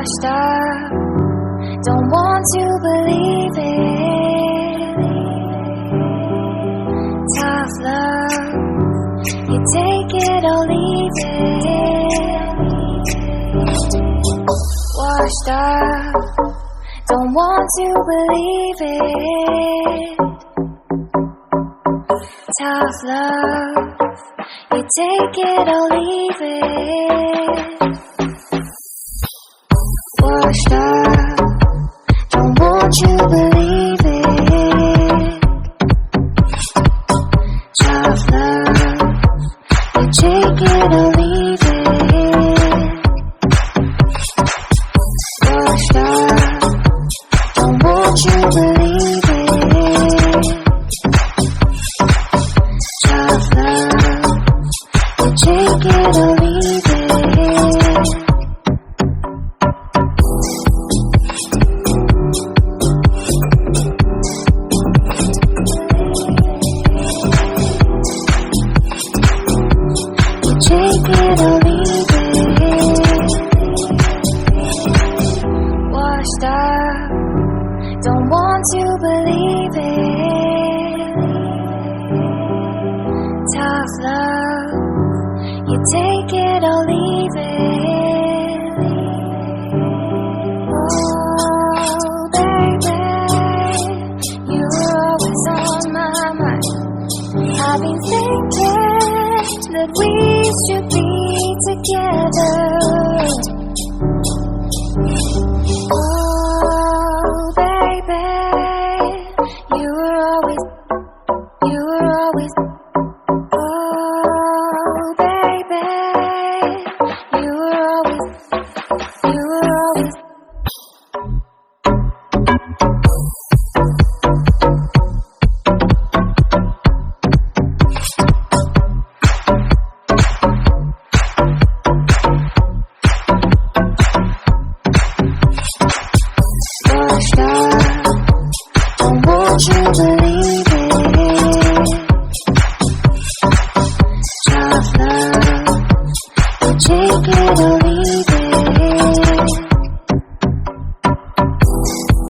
washed up, don't want to believe it. Tough love, you take it or leave it. Washed up, don't want to believe it. Tough love, you take it or leave it. Washed up, don't want you to believe it. Tough love, you take it or leave it. Washed up, don't want you to believe it. Tough love, you take it or leave it. Take it or leave it. Washed up, don't want to believe it. Tough love, you take it or leave it. Oh baby, you're always on my mind. I've been thinking that we should be together. Oh.